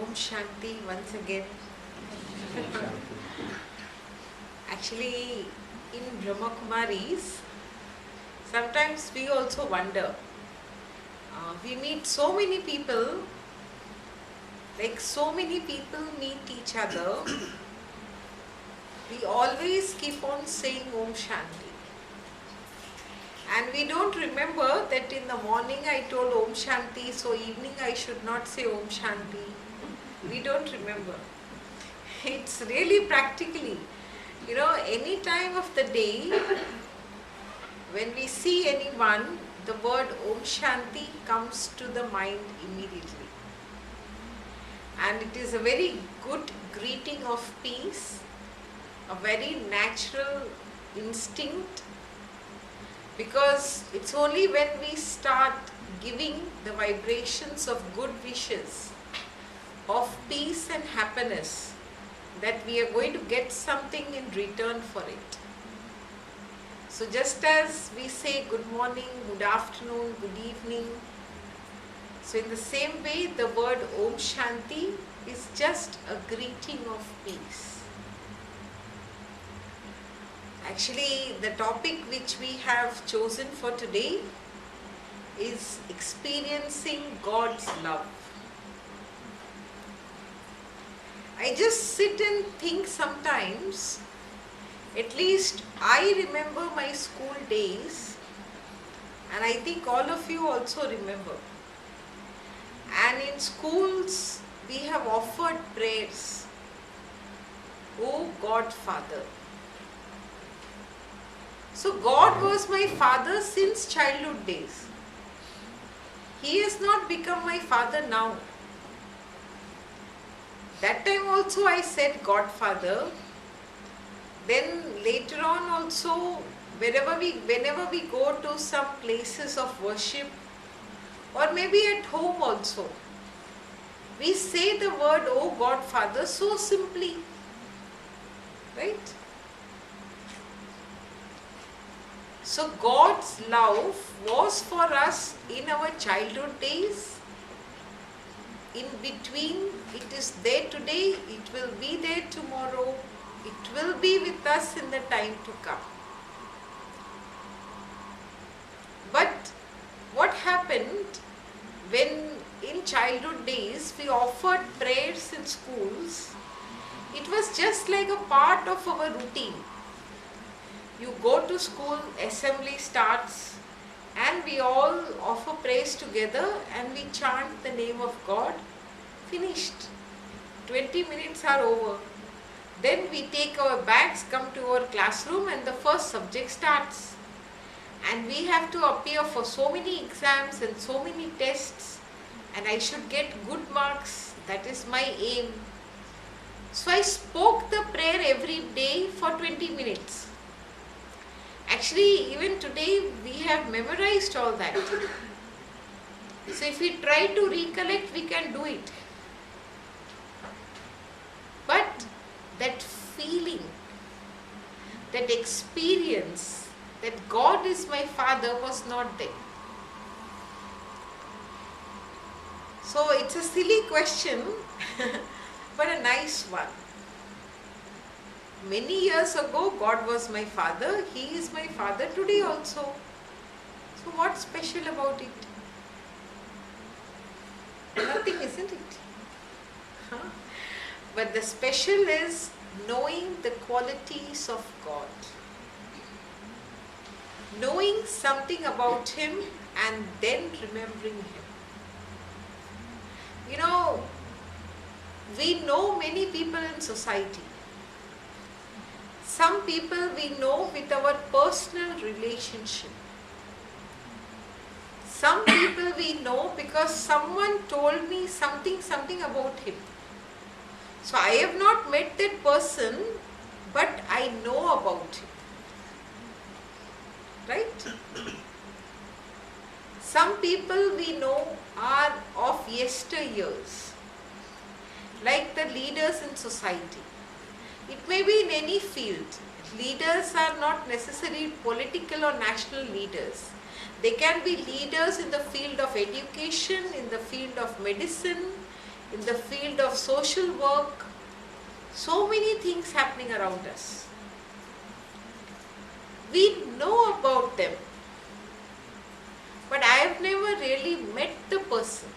Om Shanti once again. Actually, in Brahma Kumaris, sometimes we also wonder. We meet so many people, like so many people meet each other. We always keep on saying Om Shanti. And we don't remember that in the morning I told Om Shanti, so evening I should not say Om Shanti. We don't remember. It's really practically, any time of the day, when we see anyone, the word Om Shanti comes to the mind immediately. And it is a very good greeting of peace, a very natural instinct, because it's only when we start giving the vibrations of good wishes, of peace and happiness, that we are going to get something in return for it. So just as we say good morning, good afternoon, good evening, so in the same way the word Om Shanti is just a greeting of peace. Actually, the topic which we have chosen for today is experiencing God's love. I just sit and think sometimes, at least I remember my school days, and I think all of you also remember. And in schools, we have offered prayers. O God Father. So God was my father since childhood days. He has not become my father now. That time also I said Godfather. Then later on also, whenever we go to some places of worship, or maybe at home also, we say the word Oh Godfather so simply, right? So God's love was for us in our childhood days. In between, it is there today, it will be there tomorrow, it will be with us in the time to come. But what happened when in childhood days we offered prayers in schools? It was just like a part of our routine. You go to school, assembly starts, and we all offer prayers together and we chant the name of God. Finished. 20 minutes are over. Then we take our bags, come to our classroom, and the first subject starts. And we have to appear for so many exams and so many tests, and I should get good marks. That is my aim. So I spoke the prayer every day for 20 minutes. Actually, even today we have memorized all that. So if we try to recollect, we can do it. But that feeling, that experience, that God is my Father was not there. So it's a silly question, but a nice one. Many years ago, God was my Father. He is my Father today also. So what's special about it? Nothing, isn't it? Huh? But the special is knowing the qualities of God. Knowing something about Him and then remembering Him. We know many people in society. Some people we know with our personal relationship. Some people we know because someone told me something about him. So I have not met that person, but I know about him. Right? Some people we know are of yesteryears, like the leaders in society. It may be in any field. Leaders are not necessarily political or national leaders. They can be leaders in the field of education, in the field of medicine, in the field of social work, so many things happening around us. We know about them, but I have never really met the person,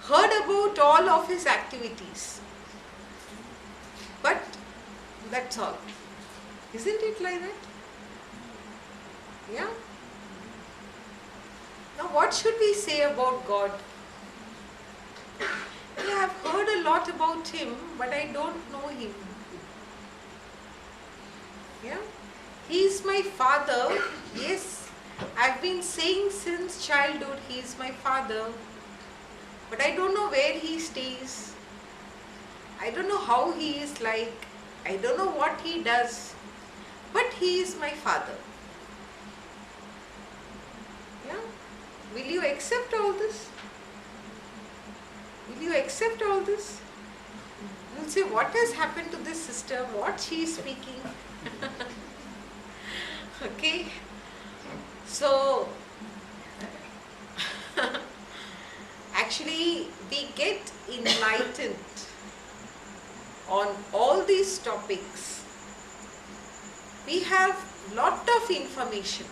heard about all of his activities, but that's all. Isn't it like that? Yeah? Now, what should we say about God? Yeah, I've heard a lot about him, but I don't know him. Yeah? He is my father. Yes, I've been saying since childhood he is my father. But I don't know where he stays. I don't know how he is like. I don't know what he does. But he is my father. Yeah? Will you accept all this? Will you accept all this? You'll say, what has happened to this sister? What she is speaking? Okay? So, actually, we get enlightened on all these topics. We have lot of information.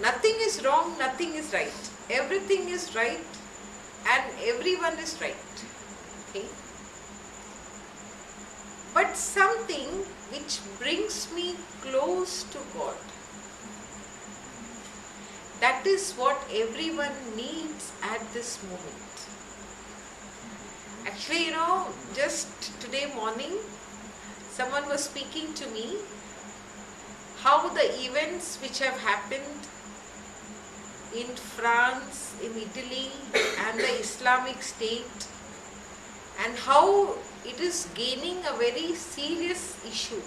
Nothing is wrong, nothing is right. Everything is right and everyone is right. Okay? But something which brings me close to God, that is what everyone needs at this moment. Actually, just today morning, someone was speaking to me how the events which have happened in France, in Italy and the Islamic State, and how it is gaining a very serious issue.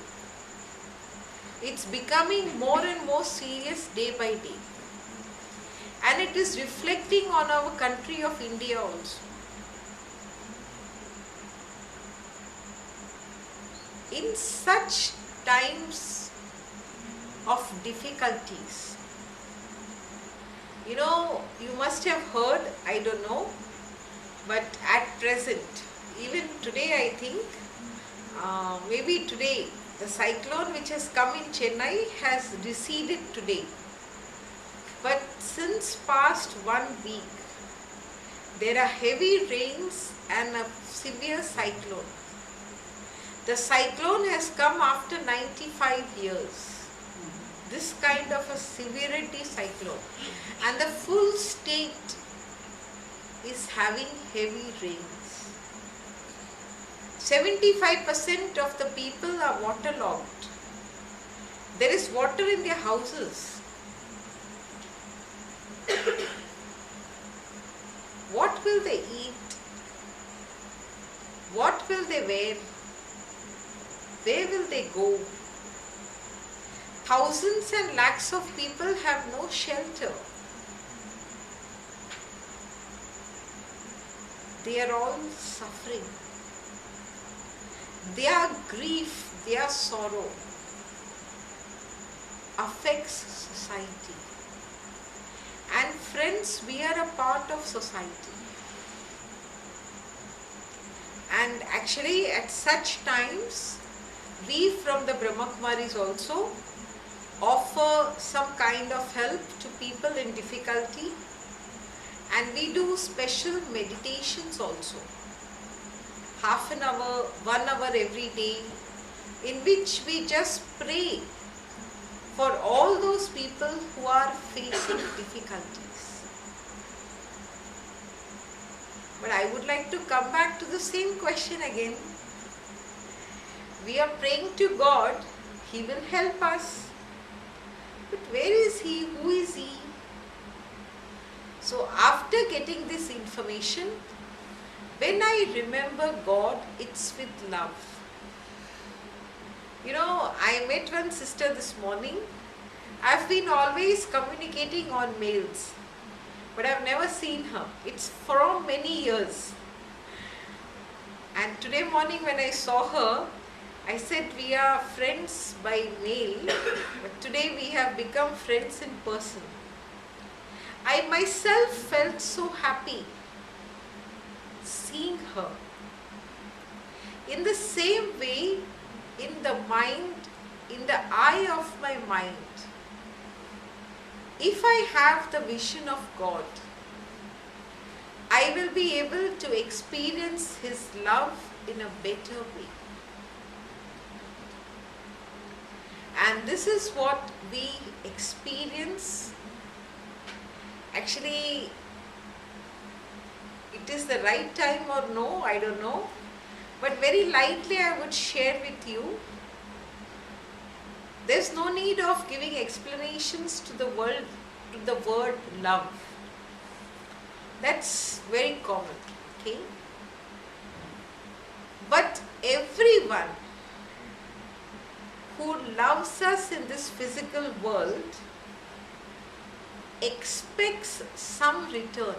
It's becoming more and more serious day by day. And it is reflecting on our country of India also. In such times of difficulties, you must have heard, I don't know, but at present, even today I think, maybe today, the cyclone which has come in Chennai has receded today. But since past 1 week, there are heavy rains and a severe cyclone. The cyclone has come after 95 years. This kind of a severity cyclone. And the full state is having heavy rains. 75% of the people are waterlogged. There is water in their houses. What will they eat? What will they wear? Where will they go? Thousands and lakhs of people have no shelter. They are all suffering. Their grief, their sorrow affects society. And friends, we are a part of society. And actually at such times, we from the Brahma Kumaris also offer some kind of help to people in difficulty, and we do special meditations also. Half an hour, 1 hour every day, in which we just pray for all those people who are facing difficulties. But I would like to come back to the same question again. We are praying to God, He will help us. But where is He? Who is He? So after getting this information, when I remember God, it's with love. I met one sister this morning. I've been always communicating on mails, but I've never seen her. It's from many years. And today morning when I saw her, I said we are friends by mail, but today we have become friends in person. I myself felt so happy seeing her. In the same way, in the mind, in the eye of my mind, if I have the vision of God, I will be able to experience His love in a better way. And this is what we experience. Actually, it is the right time or no, I don't know. But very lightly I would share with you. There's no need of giving explanations to the world, to the word love. That's very common, okay? But everyone who loves us in this physical world expects some return.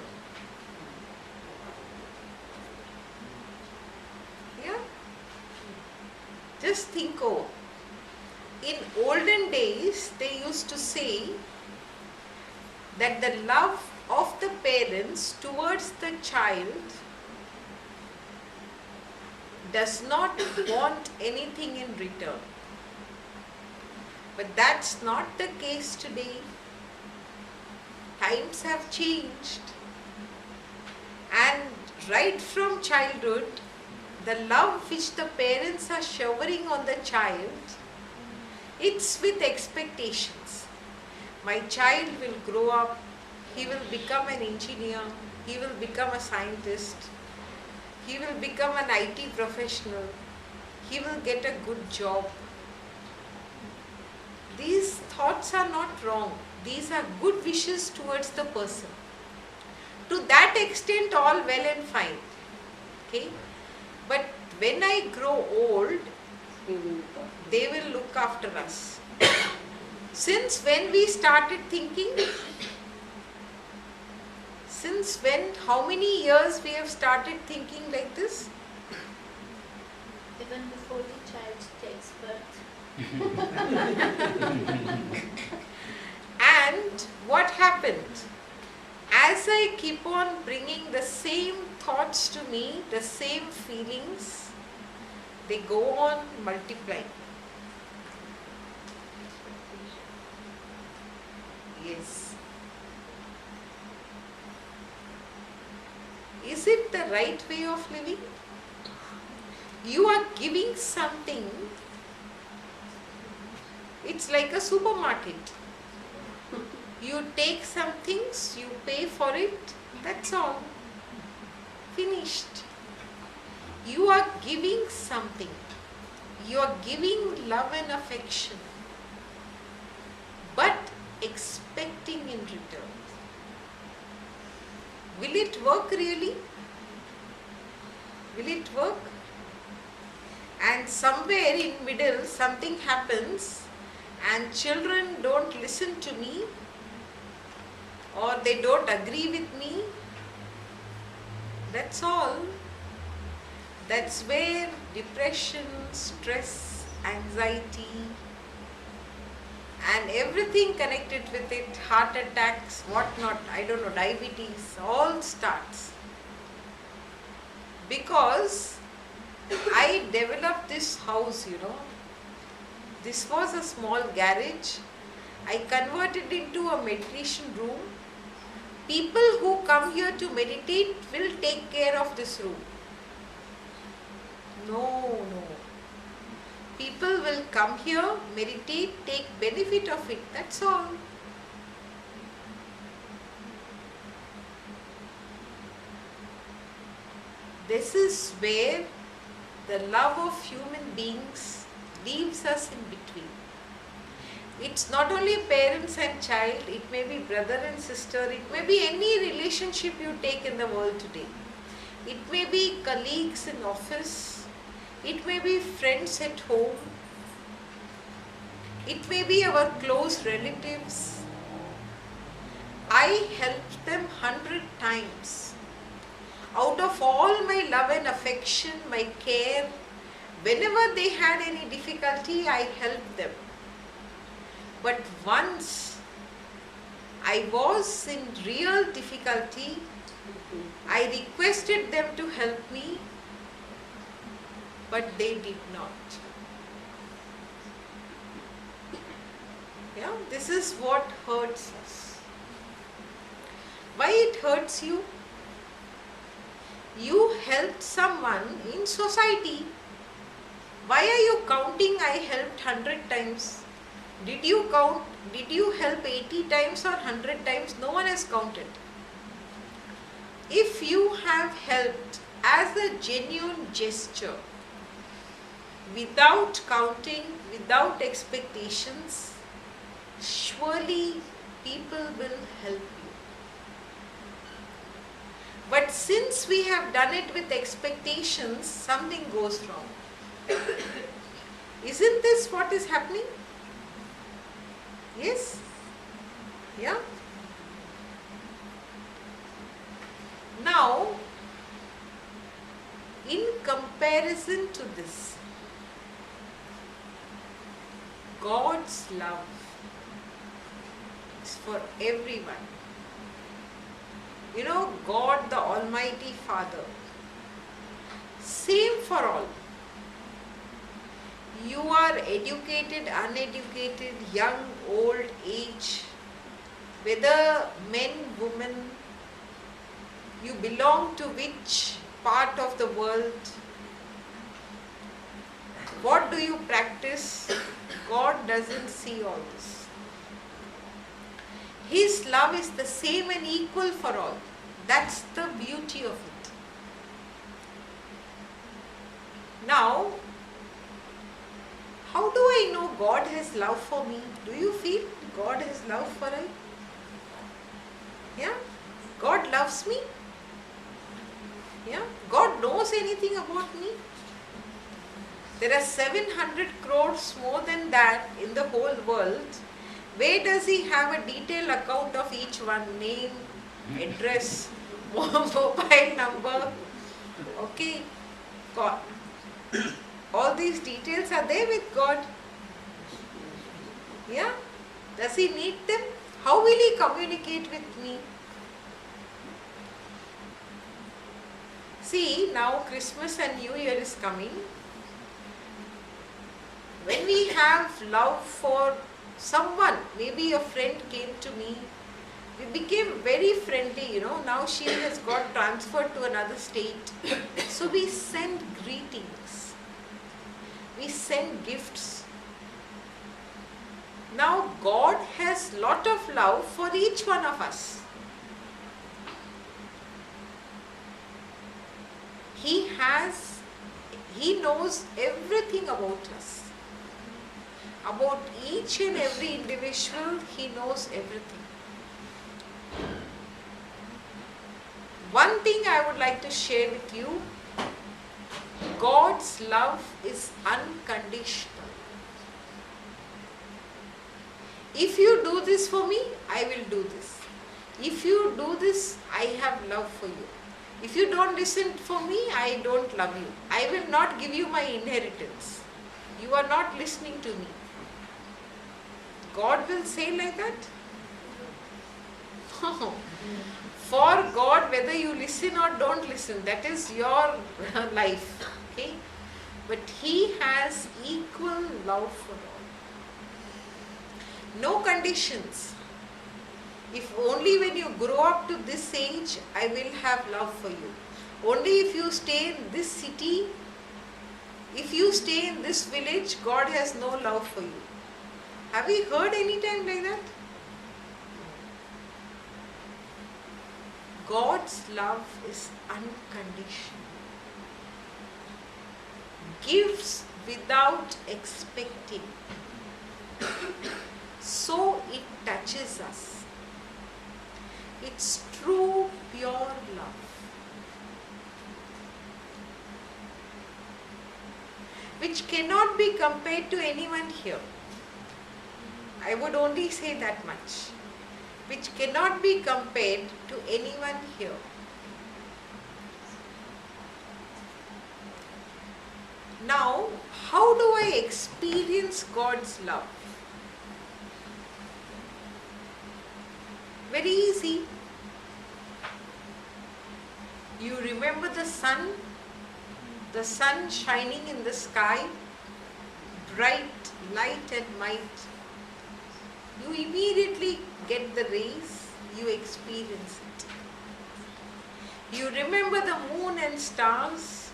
Yeah? Just think over. In olden days, they used to say that the love of the parents towards the child does not want anything in return. But that's not the case today. Times have changed. And right from childhood, the love which the parents are showering on the child, it's with expectations. My child will grow up, he will become an engineer, he will become a scientist, he will become an IT professional, he will get a good job. These thoughts are not wrong. These are good wishes towards the person. To that extent, all well and fine. Okay? But when I grow old, they will look after us. Since when we started thinking? Since when? How many years we have started thinking like this? Even before the child takes birth. And what happened? As I keep on bringing the same thoughts to me, the same feelings, they go on multiplying. Yes. Is it the right way of living? You are giving something. It's like a supermarket. You take some things, you pay for it, that's all. Finished. You are giving something. You are giving love and affection, but expecting in return. Will it work really? Will it work? And somewhere in middle something happens and children don't listen to me, or they don't agree with me. That's all. That's where depression, stress, anxiety, and everything connected with it, heart attacks, whatnot, I don't know, diabetes, all starts. Because I developed this house, This was a small garage. I converted into a meditation room. People who come here to meditate will take care of this room. No. People will come here, meditate, take benefit of it. That's all. This is where the love of human beings leaves us in between. It's not only parents and child, it may be brother and sister, it may be any relationship you take in the world today. It may be colleagues in office, it may be friends at home, it may be our close relatives. I helped them 100 times. Out of all my love and affection, my care, whenever they had any difficulty, I helped them. But once I was in real difficulty. I requested them to help me, but they did not. Yeah, this is what hurts us. Why it hurts you? You helped someone in society. Why are you counting I helped 100 times? Did you count? Did you help 80 times or 100 times? No one has counted. If you have helped as a genuine gesture, without counting, without expectations, surely people will help you. But since we have done it with expectations, something goes wrong. Isn't this what is happening? Yes? Yeah? Now, in comparison to this, God's love is for everyone. You know, God the Almighty Father, same for all. You are educated, uneducated, young, old, age, whether men, women, you belong to which part of the world, what do you practice? God doesn't see all this. His love is the same and equal for all. That's the beauty of it. Now, how do I know God has love for me? Do you feel God has love for you? Yeah? God loves me? Yeah? God knows anything about me? There are 700 crores more than that in the whole world. Where does He have a detailed account of each one? Name, address, mobile number. Okay. God. All these details are there with God. Yeah? Does He need them? How will He communicate with me? See, now Christmas and New Year is coming. When we have love for someone, maybe a friend came to me, we became very friendly, you know. Now she has got transferred to another state. So we send greetings. We send gifts. Now God has lot of love for each one of us. He knows everything about us. About each and every individual, He knows everything. One thing I would like to share with you, God's love is unconditional. If you do this for me, I will do this. If you do this, I have love for you. If you don't listen for me, I don't love you. I will not give you my inheritance. You are not listening to me. God will say like that? No. For God, whether you listen or don't listen, that is your life. Okay? But He has equal love for all. No conditions. If only when you grow up to this age, I will have love for you. Only if you stay in this city, if you stay in this village, God has no love for you. Have you heard any time like that? God's love is unconditional. Gives without expecting. So it touches us. It's true, pure love. Which cannot be compared to anyone here. I would only say that much. Which cannot be compared to anyone here. Now, how do I experience God's love? Very easy. You remember the sun shining in the sky, bright light and might. You immediately get the rays, you experience it. You remember the moon and stars.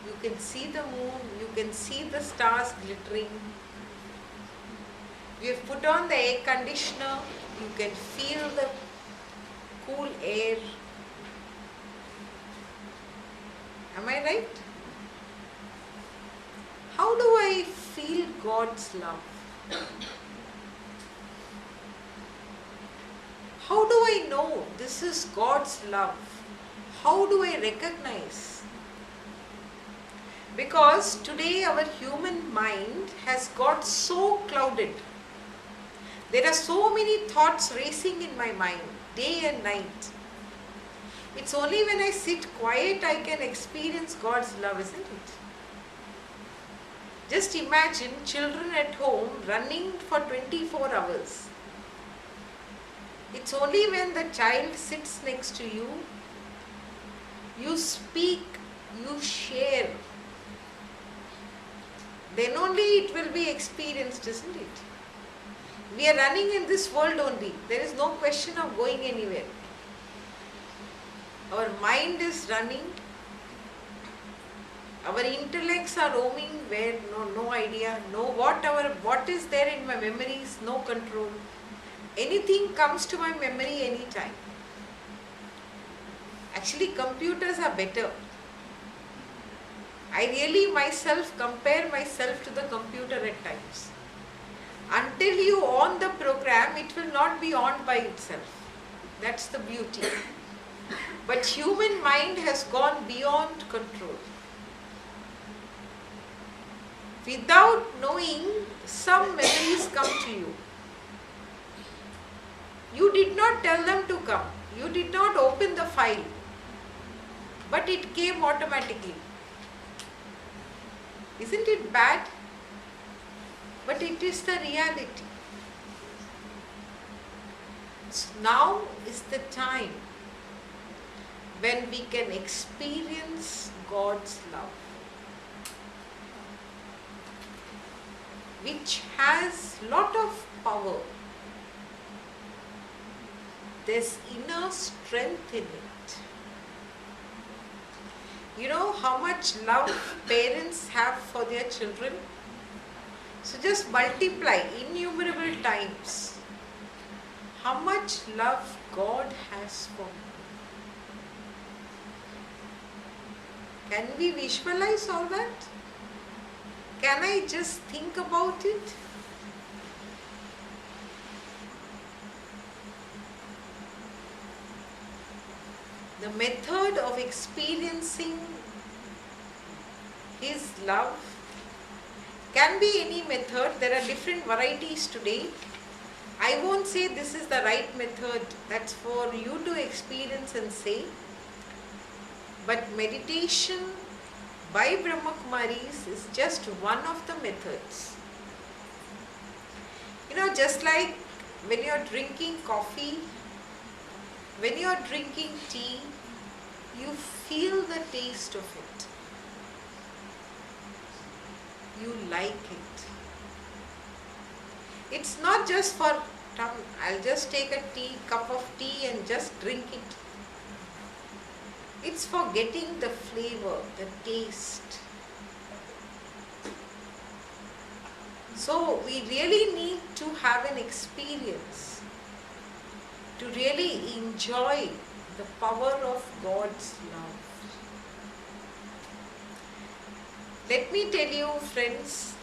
You can see the moon, you can see the stars glittering. You have put on the air conditioner, you can feel the cool air. Am I right? How do I feel God's love? How do I know this is God's love? How do I recognize? Because today our human mind has got so clouded. There are so many thoughts racing in my mind, day and night. It's only when I sit quiet I can experience God's love, isn't it? Just imagine children at home running for 24 hours. It's only when the child sits next to you, you speak, you share, then only it will be experienced, isn't it? We are running in this world only. There is no question of going anywhere. Our mind is running. Our intellects are roaming where no idea, what is there in my memories, no control. Anything comes to my memory anytime. Actually, computers are better. I really myself compare myself to the computer at times. Until you on the program, it will not be on by itself. That's the beauty. But human mind has gone beyond control. Without knowing, some memories come to you. You did not tell them to come. You did not open the file. But it came automatically. Isn't it bad? But it is the reality. Now is the time when we can experience God's love, which has lot of power. There's inner strength in it. You know how much love parents have for their children? So just multiply innumerable times how much love God has for me. Can we visualize all that? Can I just think about it? The method of experiencing His love can be any method. There are different varieties today. I won't say this is the right method. That's for you to experience and say. But meditation by Brahma Kumaris is just one of the methods. You know, just like when you're drinking coffee, when you're drinking tea, you feel the taste of it. You like it. It's not just for I'll just take a cup of tea and just drink it. It's for getting the flavor, the taste. So we really need to have an experience to really enjoy the power of God's love. Let me tell you, friends,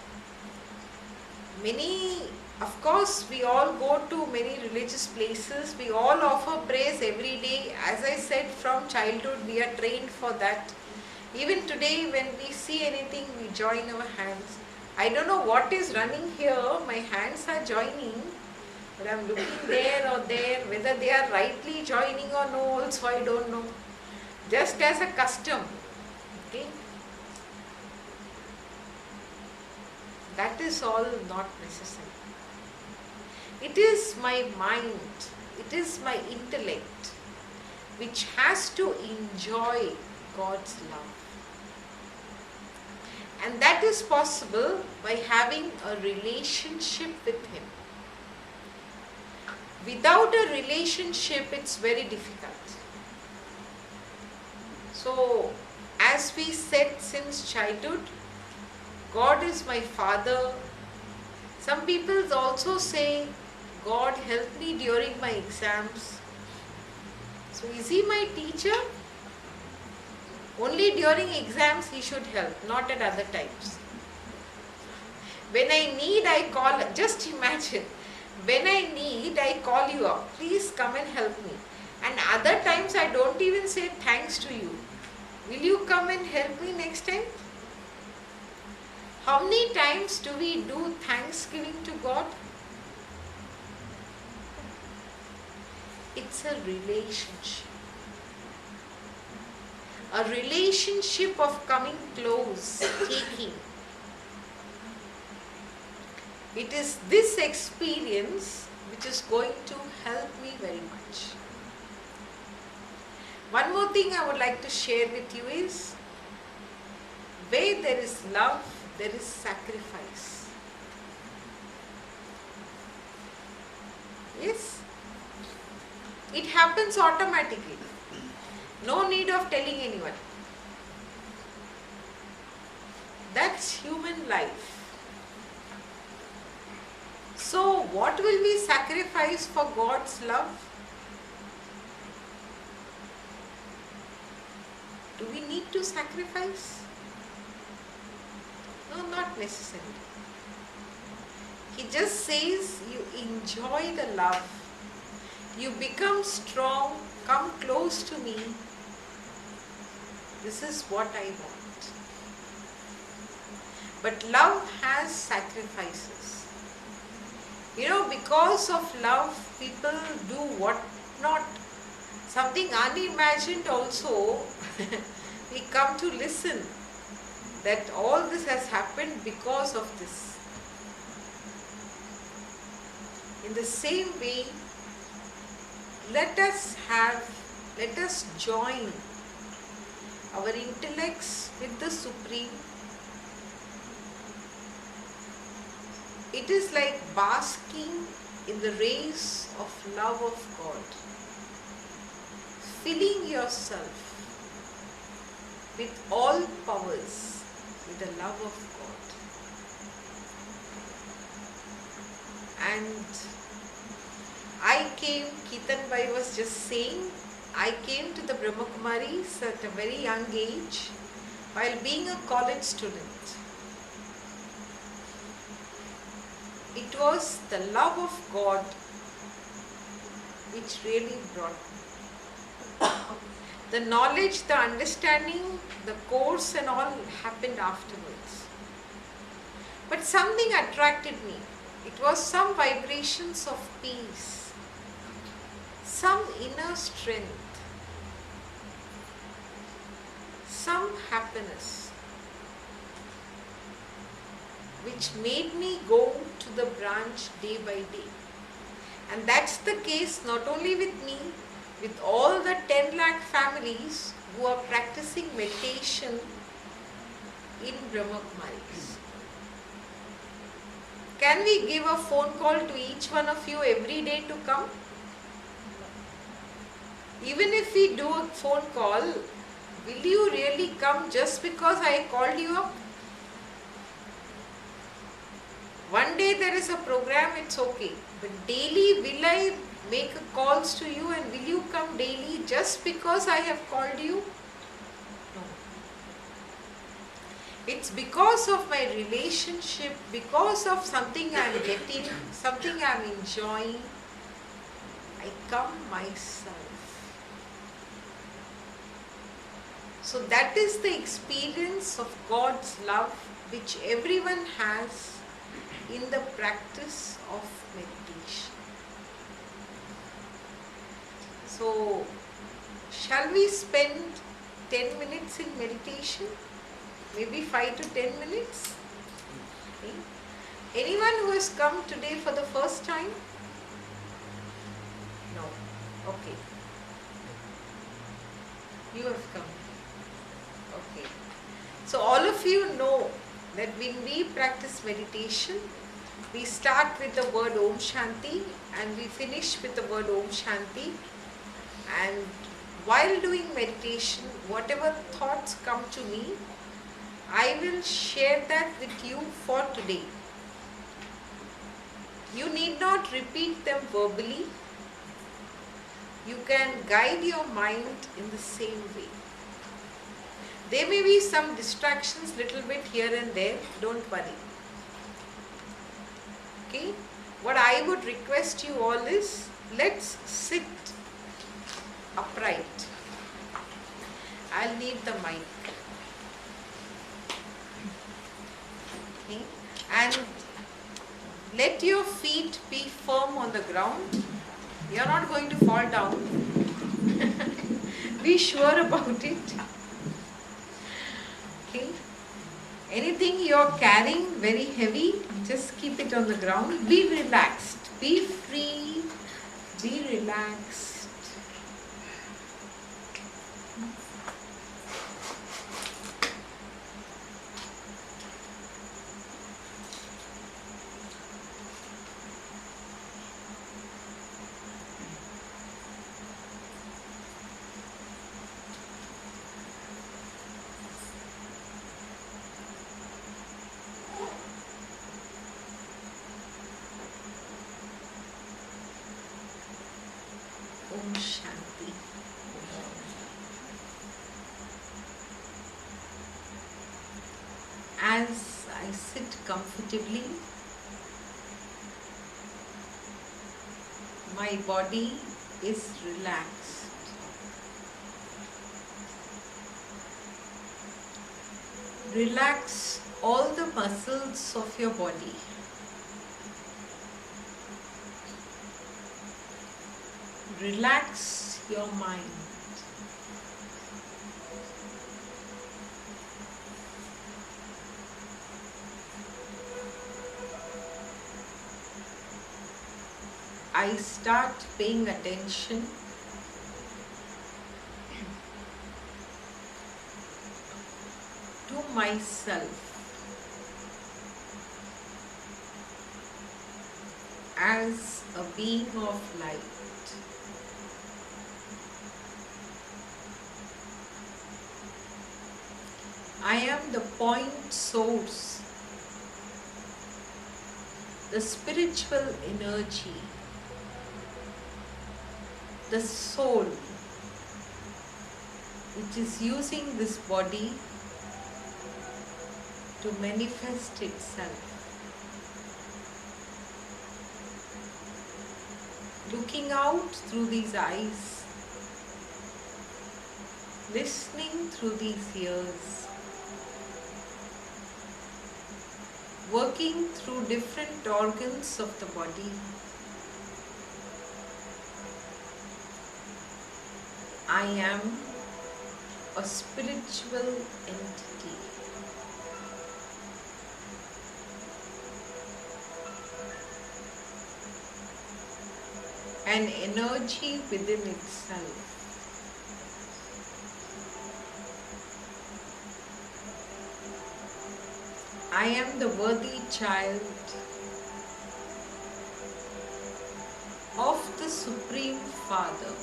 of course, we all go to many religious places. We all offer praise every day. As I said, from childhood, we are trained for that. Even today, when we see anything, we join our hands. I don't know what is running here. My hands are joining. But I am looking there or there. Whether they are rightly joining or no, also I don't know. Just as a custom. Okay? That is all not necessary. It is my mind, it is my intellect which has to enjoy God's love. And that is possible by having a relationship with Him. Without a relationship, it's very difficult. So, as we said since childhood, God is my Father. Some people also say, God help me during my exams. So, is He my teacher? Only during exams He should help, not at other times. When I need, I call. Just imagine, when I need, I call you up. Please come and help me. And other times I don't even say thanks to you. Will you come and help me next time? How many times do we do thanksgiving to God? It's a relationship. A relationship of coming close, taking. It is this experience which is going to help me very much. One more thing I would like to share with you is, where there is love, there is sacrifice. Yes? It happens automatically. No need of telling anyone. That's human life. So, what will we sacrifice for God's love? Do we need to sacrifice? No, not necessarily. He just says you enjoy the love. You become strong, come close to me. This is what I want. But love has sacrifices. You know, because of love, people do what not. Something unimagined also, we come to listen that all this has happened because of this. In the same way, let us join our intellects with the Supreme. It is like basking in the rays of love of God, filling yourself with all powers with the love of God. And Keetan Bhai was just saying, I came to the Brahma Kumaris at a very young age while being a college student. It was the love of God which really brought me. The knowledge, the understanding, the course and all happened afterwards. But something attracted me. It was some vibrations of peace, some inner strength, some happiness, which made me go to the branch day by day. And that's the case not only with me, with all the 10 lakh families who are practicing meditation in Brahma Kumaris. Can we give a phone call to each one of you every day to come? Even if we do a phone call, will you really come just because I called you up? One day there is a program, it's okay. But daily will I make calls to you and will you come daily just because I have called you? No. It's because of my relationship, because of something I am getting, something I am enjoying, I come myself. So that is the experience of God's love which everyone has in the practice of meditation. So, shall we spend 10 minutes in meditation? Maybe 5 to 10 minutes? Okay. Anyone who has come today for the first time? Okay, you have come. Okay. So all of you know that when we practice meditation, we start with the word Om Shanti and we finish with the word Om Shanti. And while doing meditation, whatever thoughts come to me, I will share that with you for today. You need not repeat them verbally. You can guide your mind in the same way. There may be some distractions little bit here and there, don't worry. Okay? What I would request you all is, let's sit upright. I'll need the mic. Okay? And let your feet be firm on the ground. You're not going to fall down. Be sure about it. Okay? Anything you're carrying very heavy, just keep it on the ground. Be relaxed. Be free. Be relaxed. Om Shanti. As I sit comfortably, my body is relaxed. Relax all the muscles of your body. Relax your mind. I start paying attention to myself as a being of light. I am the point source, the spiritual energy, the soul which is using this body to manifest itself. Looking out through these eyes, listening through these ears, working through different organs of the body. I am a spiritual entity. An energy within itself. I am the worthy child of the Supreme Father.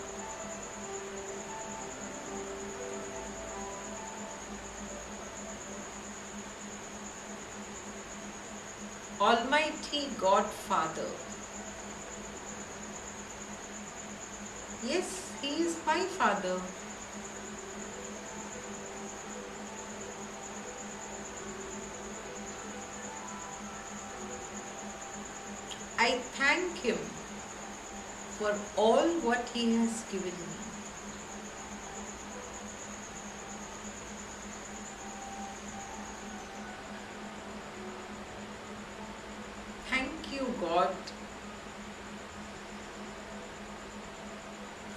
Almighty Godfather. Yes, He is my Father. I thank Him for all what He has given me. Thank you, God,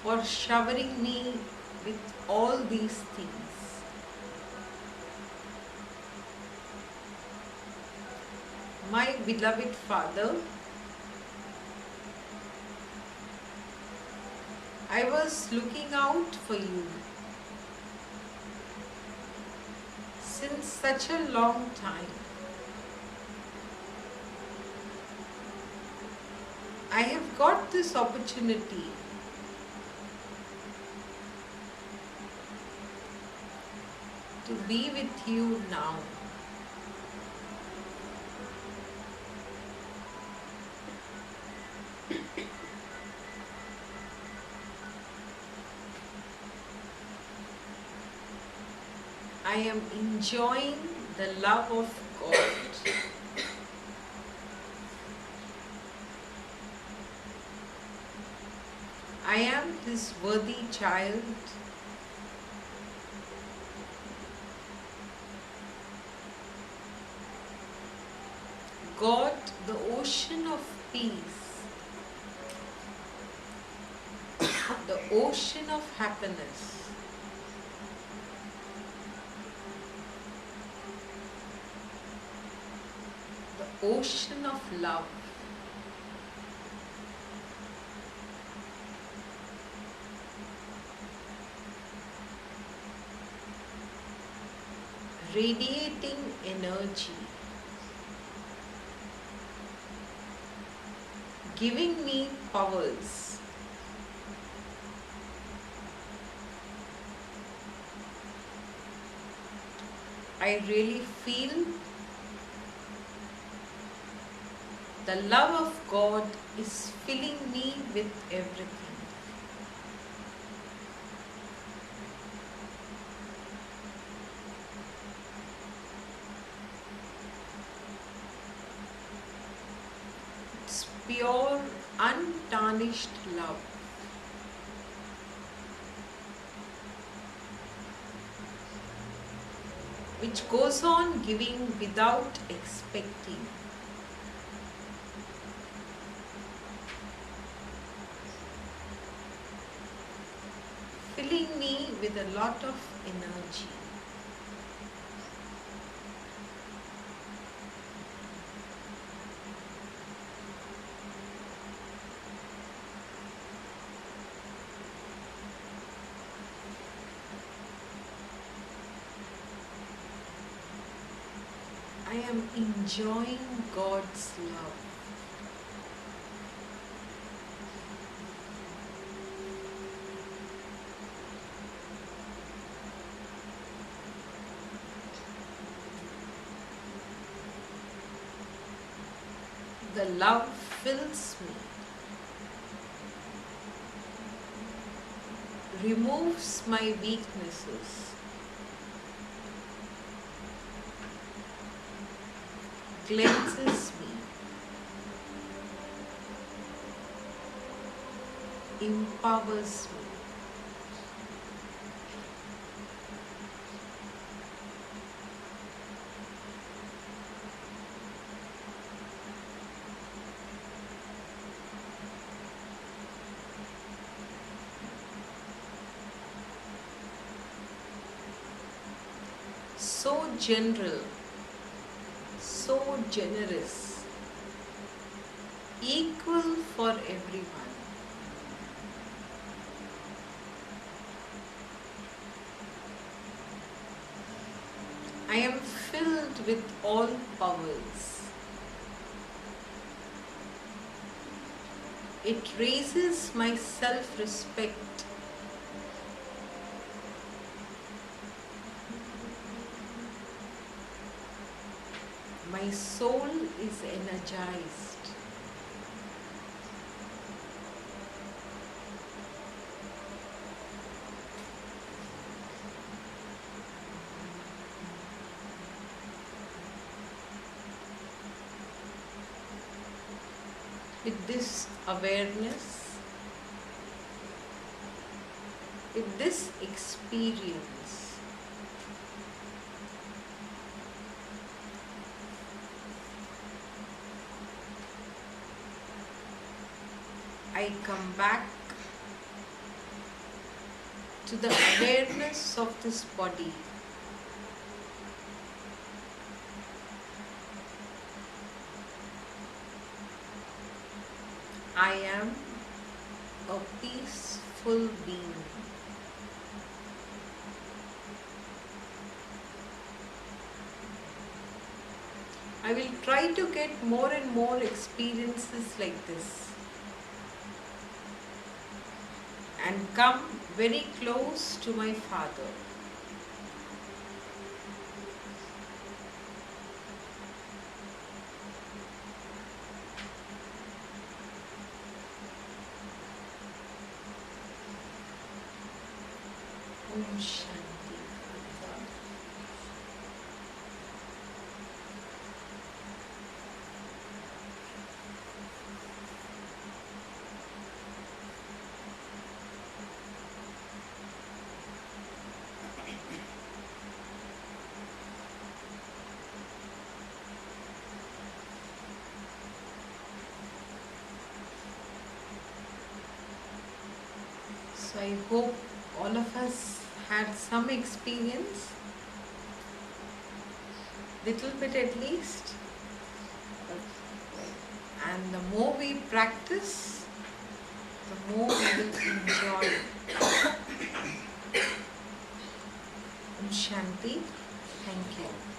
for showering me with all these things. My beloved Father, I was looking out for you since such a long time. I have got this opportunity to be with you now. I am enjoying the love of God. I am His worthy child. God, the ocean of peace, the ocean of happiness, the ocean of love, radiating energy, giving me powers. I really feel the love of God is filling me with everything. It's pure, untarnished love. Which goes on giving without expecting. Filling me with a lot of energy. I am enjoying God's love. The love fills me, removes my weaknesses, cleanses me, empowers me. So general, so generous, equal for everyone. I am filled with all powers. It raises my self-respect. My soul is energized. With this awareness, with this experience, I come back to the awareness of this body. I am a peaceful peaceful being. I will try to get more and more experiences like this and come very close to my Father. Om Shanti. So I hope all of us had some experience, little bit at least. And the more we practice, the more we will enjoy. Om Shanti. Thank you.